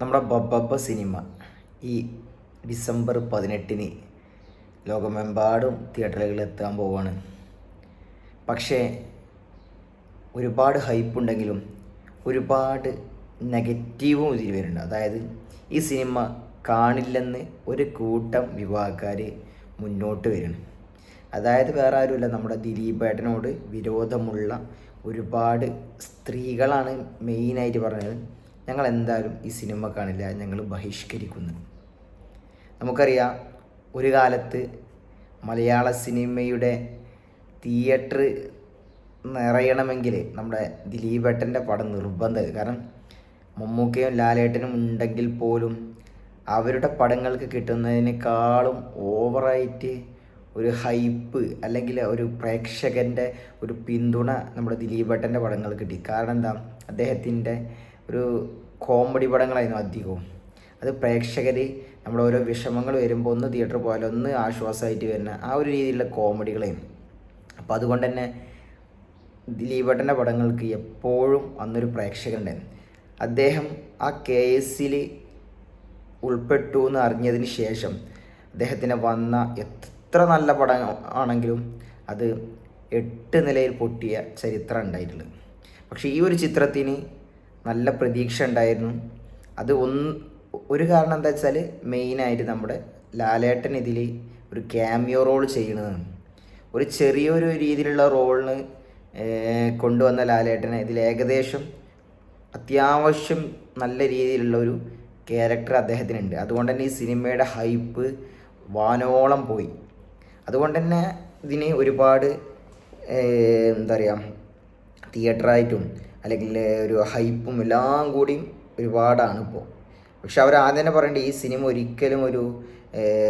നമ്മുടെ ബബ്ബബ്ബ സിനിമ ഈ ഡിസംബർ 18 ലോകമെമ്പാടും തിയേറ്ററുകളിൽ എത്താൻ പോവുകയാണ്. പക്ഷേ ഒരുപാട് ഹൈപ്പുണ്ടെങ്കിലും ഒരുപാട് നെഗറ്റീവും ഇതിൽ വരുന്നുണ്ട്. അതായത് ഈ സിനിമ കാണില്ലെന്ന് ഒരു കൂട്ടം വിഭാഗക്കാർ മുന്നോട്ട് വരുന്നു. അതായത് വേറെ ആരുമില്ല, നമ്മുടെ ദിലീപേട്ടനോട് വിരോധമുള്ള ഒരുപാട് സ്ത്രീകളാണ് മെയിനായിട്ട് പറഞ്ഞത്. ഞങ്ങൾ എന്തായാലും ഈ സിനിമ കാണില്ല, ഞങ്ങൾ ബഹിഷ്കരിക്കുന്നു. നമുക്കറിയാം, ഒരു കാലത്ത് മലയാള സിനിമയുടെ തിയേറ്റർ നിറയണമെങ്കിൽ നമ്മുടെ ദിലീപേട്ടൻ്റെ പടം നിർബന്ധം. കാരണം മമ്മൂക്കയും ലാലേട്ടനും ഉണ്ടെങ്കിൽ പോലും അവരുടെ പടങ്ങൾക്ക് കിട്ടുന്നതിനേക്കാളും ഓവറായിട്ട് ഒരു ഹൈപ്പ് അല്ലെങ്കിൽ ഒരു പ്രേക്ഷകൻ്റെ ഒരു പിന്തുണ നമ്മുടെ ദിലീപേട്ടൻ്റെ പടങ്ങൾ കിട്ടി. കാരണം എന്താ, അദ്ദേഹത്തിൻ്റെ ഒരു കോമഡി പടങ്ങളായിരുന്നു അധികവും. അത് പ്രേക്ഷകർ നമ്മുടെ ഓരോ വിഷമങ്ങൾ വരുമ്പോൾ ഒന്ന് തിയേറ്ററിൽ പോയാലും ഒന്ന് ആശ്വാസമായിട്ട് വരുന്ന ആ ഒരു രീതിയിലുള്ള കോമഡികളായിരുന്നു. അപ്പോൾ അതുകൊണ്ട് തന്നെ ദിലീപേട്ടൻ്റെ പടങ്ങൾക്ക് എപ്പോഴും അന്നൊരു പ്രേക്ഷകനുണ്ടായിരുന്നു. അദ്ദേഹം ആ കേസിൽ ഉൾപ്പെട്ടു എന്ന് അറിഞ്ഞതിന് ശേഷം അദ്ദേഹത്തിന് വന്ന എത്ര നല്ല പടം ആണെങ്കിലും അത് 8 നിലയിൽ പൊട്ടിയ ചരിത്രം ഉണ്ടായിട്ടുള്ളത്. പക്ഷേ ഈ ഒരു ചിത്രത്തിന് നല്ല പ്രതീക്ഷ ഉണ്ടായിരുന്നു. അത് ഒരു കാരണം എന്താ വെച്ചാൽ, മെയിനായിട്ട് നമ്മുടെ ലാലേട്ടൻ ഇതിൽ ഒരു ക്യാമിയോ റോൾ ചെയ്യണതാണ്. ഒരു ചെറിയൊരു രീതിയിലുള്ള റോളിന് കൊണ്ടുവന്ന ലാലേട്ടനെ ഇതിൽ ഏകദേശം അത്യാവശ്യം നല്ല രീതിയിലുള്ള ഒരു ക്യാരക്ടർ അദ്ദേഹത്തിനുണ്ട്. അതുകൊണ്ട് തന്നെ ഈ സിനിമയുടെ ഹൈപ്പ് വാനോളം പോയി. അതുകൊണ്ട് തന്നെ ഇതിന് ഒരുപാട് എന്താ പറയുക, തിയേറ്ററായിട്ടും അല്ലെങ്കിൽ ഒരു ഹൈപ്പും എല്ലാം കൂടിയും ഒരുപാടാണ് ഇപ്പോൾ. പക്ഷെ അവർ ആദ്യം തന്നെ പറയേണ്ടത്, ഈ സിനിമ ഒരിക്കലും ഒരു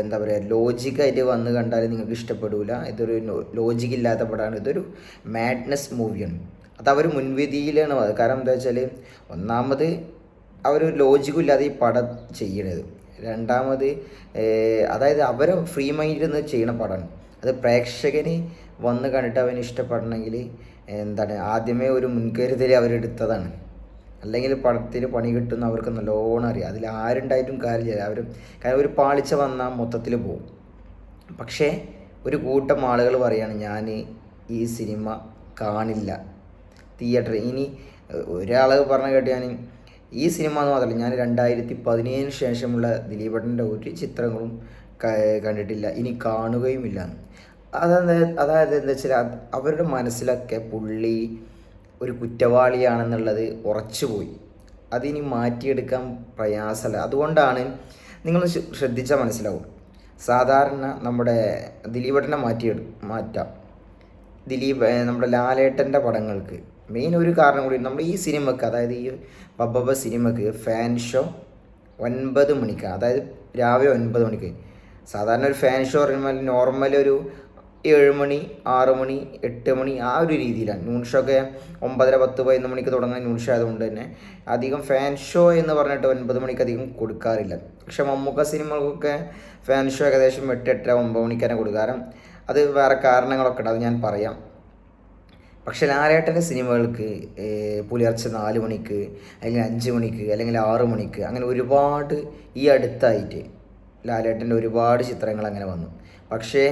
എന്താ പറയുക ലോജിക്കായിട്ട് വന്ന് കണ്ടാൽ നിങ്ങൾക്ക് ഇഷ്ടപ്പെടില്ല. ഇതൊരു ലോജിക്കില്ലാത്ത പടമാണ്, ഇതൊരു മാഡ്നെസ് മൂവിയാണ്. അത് അവർ മുൻവിധിയിലാണ്. കാരണം എന്താ വെച്ചാൽ, ഒന്നാമത് അവർ ലോജിക്കും ഇല്ലാതെ ഈ പടം ചെയ്യണത്. രണ്ടാമത് അതായത് അവർ ഫ്രീ മൈൻഡിൽ നിന്ന് ചെയ്യണ പടമാണ്. അത് പ്രേക്ഷകന് വന്ന് കണ്ടിട്ട് അവന് ഇഷ്ടപ്പെടണമെങ്കിൽ എന്താണ്, ആദ്യമേ ഒരു മുൻകരുതൽ അവരെടുത്തതാണ്. അല്ലെങ്കിൽ പടത്തിൽ പണി കിട്ടുന്ന അവർക്ക് നല്ലോണം അറിയാം. അതിൽ ആരുണ്ടായിട്ടും കാര്യമില്ല. കാരണം ഒരു പാളിച്ച വന്നാൽ മൊത്തത്തിൽ പോകും. പക്ഷേ ഒരു കൂട്ടം ആളുകൾ പറയാണ്, ഞാൻ ഈ സിനിമ കാണില്ല തിയേറ്റർ. ഇനി ഒരാൾ പറഞ്ഞ കേട്ട്, ഞാൻ ഈ സിനിമ എന്ന് മാത്രമല്ല, ഞാൻ 2017 ശേഷമുള്ള ദിലീപേട്ടൻ്റെ ഒരു ചിത്രങ്ങളും കണ്ടിട്ടില്ല, ഇനി കാണുകയുമില്ല. അതായത് എന്താ വെച്ചാൽ, അവരുടെ മനസ്സിലൊക്കെ പുള്ളി ഒരു കുറ്റവാളിയാണെന്നുള്ളത് ഉറച്ചുപോയി. അതിനി മാറ്റിയെടുക്കാൻ പ്രയാസമല്ല. അതുകൊണ്ടാണ് നിങ്ങൾ ശ്രദ്ധിച്ചാൽ മനസ്സിലാവും. സാധാരണ നമ്മുടെ ദിലീപേട്ടനെ മാറ്റാം, നമ്മുടെ ലാലേട്ടൻ്റെ പടങ്ങൾക്ക് മെയിൻ ഒരു കാരണം കൂടി, നമ്മുടെ ഈ സിനിമക്ക്, അതായത് ഈ ബബ്ബബ്ബ സിനിമക്ക് ഫാൻ ഷോ 9 മണിക്കാണ്. അതായത് രാവിലെ 9 മണിക്ക്. സാധാരണ ഒരു ഫാൻ ഷോ പറയുമ്പോൾ നോർമൽ ഒരു 7 മണി, 6 മണി, 8 മണി ആ ഒരു രീതിയിലാണ്. ന്യൂൺ ഷോ ഒക്കെ 9:30, 10, 11 മണിക്ക് തുടങ്ങുന്ന ന്യൂൺ ഷോ ആയതുകൊണ്ട് തന്നെ അധികം ഫാൻ ഷോ എന്ന് പറഞ്ഞിട്ട് 9 മണിക്ക് അധികം കൊടുക്കാറില്ല. പക്ഷേ മമ്മൂക്ക സിനിമകൾക്കൊക്കെ ഫാൻ ഷോ ഏകദേശം 8, 8:30, 9 മണിക്ക് തന്നെ കൊടുക്കും. കാരണം അത് വേറെ കാരണങ്ങളൊക്കെ ഉണ്ട്, അത് ഞാൻ പറയാം. പക്ഷേ ലാലേട്ടൻ്റെ സിനിമകൾക്ക് പുലർച്ചെ 4 മണിക്ക് അല്ലെങ്കിൽ 5 മണിക്ക് അല്ലെങ്കിൽ 6 മണിക്ക് അങ്ങനെ ഒരുപാട് ഈ അടുത്തായിട്ട് ലാലേട്ടൻ്റെ ഒരുപാട് ചിത്രങ്ങൾ അങ്ങനെ വന്നു. പക്ഷേ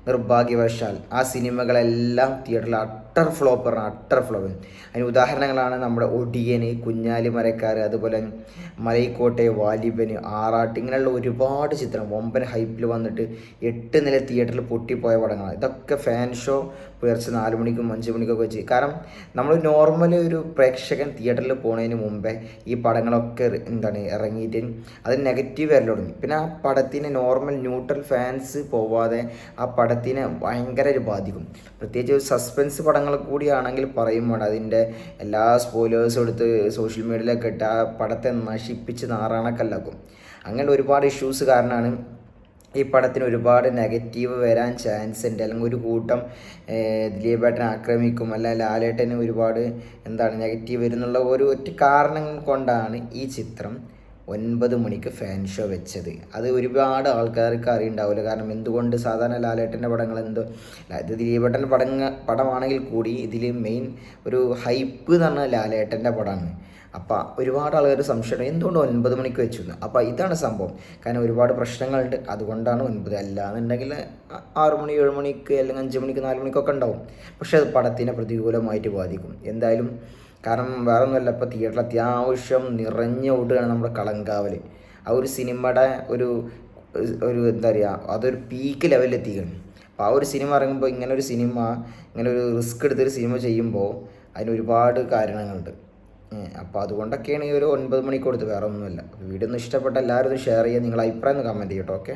നിർഭാഗ്യവശാൽ ആ സിനിമകളെല്ലാം തിയേറ്ററിൽ അട്ടർ ഫ്ലോപ്പ്. അതിന് ഉദാഹരണങ്ങളാണ് നമ്മുടെ ഒടിയന്, കുഞ്ഞാലി മരക്കാർ, അതുപോലെ മലൈക്കോട്ടെ, വാലിബന്, ആറാട്ട്, ഇങ്ങനെയുള്ള ഒരുപാട് ചിത്രം വമ്പൻ ഹൈപ്പിൽ വന്നിട്ട് 8 നില തിയേറ്ററിൽ പൊട്ടിപ്പോയ പടങ്ങളാണ്. ഇതൊക്കെ ഫാൻ ഷോ പുലർച്ചെ 4 മണിക്കും 5 മണിക്കൊക്കെ വെച്ച്. കാരണം നമ്മൾ നോർമലി ഒരു പ്രേക്ഷകൻ തിയേറ്ററിൽ പോകുന്നതിന് മുമ്പേ ഈ പടങ്ങളൊക്കെ ഇറങ്ങിയിട്ട് അത് നെഗറ്റീവ് വരൽ തുടങ്ങി. പിന്നെ ആ പടത്തിന് നോർമൽ ന്യൂട്രൽ ഫാൻസ് പോവാതെ ആ പടത്തിനെ ഭയങ്കര ബാധിക്കും. പ്രത്യേകിച്ച് ഒരു സസ്പെൻസ് പടങ്ങൾ കൂടിയാണെങ്കിൽ പറയുമ്പോൾ അതിൻ്റെ എല്ലാ സ്പോയിലേഴ്സും എടുത്ത് സോഷ്യൽ മീഡിയയിലൊക്കെ ഇട്ട് ആ പടത്തെ നശിപ്പിച്ച് നാറാണക്കല്ലാക്കും. അങ്ങനെ ഒരുപാട് ഇഷ്യൂസ് കാരണമാണ് ഈ പടത്തിന് ഒരുപാട് നെഗറ്റീവ് വരാൻ ചാൻസ് ഉണ്ട്. അല്ലെങ്കിൽ ഒരു കൂട്ടം ദിലീപേട്ടനെ ആക്രമിക്കും, അല്ലെങ്കിൽ ലാലേട്ടന് ഒരുപാട് നെഗറ്റീവ് വരുന്നുള്ള ഒറ്റ കാരണം കൊണ്ടാണ് ഈ ചിത്രം 9 മണിക്ക് ഫാൻ ഷോ വെച്ചത്. അത് ഒരുപാട് ആൾക്കാർക്ക് അറിയുണ്ടാവില്ല. കാരണം എന്തുകൊണ്ട് സാധാരണ ലാലേട്ടൻ്റെ പടങ്ങൾ ഇത് ദിലീപേട്ടൻ്റെ പടമാണെങ്കിൽ കൂടി ഇതിൽ മെയിൻ ഒരു ഹൈപ്പ് എന്ന് പറഞ്ഞാൽ ലാലേട്ടൻ്റെ പടമാണ്. അപ്പോൾ ഒരുപാട് ആളുകൾ സംശയം എന്തുകൊണ്ട് 9 മണിക്ക് വെച്ചു എന്ന്. അപ്പോൾ ഇതാണ് സംഭവം. കാരണം ഒരുപാട് പ്രശ്നങ്ങളുണ്ട്, അതുകൊണ്ടാണ് 9. അല്ലാന്നുണ്ടെങ്കിൽ 6 മണി 7 മണിക്ക് അല്ലെങ്കിൽ 5 മണിക്ക് 4 മണിക്കൊക്കെ ഉണ്ടാവും. പക്ഷേ അത് പടത്തിനെ പ്രതികൂലമായിട്ട് ബാധിക്കും എന്തായാലും. കാരണം വേറെ ഒന്നുമല്ല, ഇപ്പോൾ തിയേറ്ററിൽ അത്യാവശ്യം നിറഞ്ഞ ഓടുകയാണ് നമ്മുടെ കളങ്കാവൽ. ആ ഒരു സിനിമയുടെ ഒരു ഒരു എന്താ പറയുക, അതൊരു പീക്ക് ലെവലിൽ എത്തിക്കണം. അപ്പോൾ ആ ഒരു സിനിമ ഇറങ്ങുമ്പോൾ ഇങ്ങനെ ഒരു റിസ്ക് എടുത്തൊരു സിനിമ ചെയ്യുമ്പോൾ അതിന് ഒരുപാട് കാരണങ്ങളുണ്ട്. അപ്പോൾ അതുകൊണ്ടൊക്കെയാണ് ഈ ഒരു 9 മണിക്ക് കൊടുത്ത്, വേറെ ഒന്നുമില്ല. വീഡിയോ ഒന്ന് ഇഷ്ടപ്പെട്ട എല്ലാവരും ഒന്ന് ഷെയർ ചെയ്യുക, നിങ്ങളുടെ അഭിപ്രായം ഒന്ന് കമൻറ്റ് ചെയ്യട്ടോ. ഓക്കെ.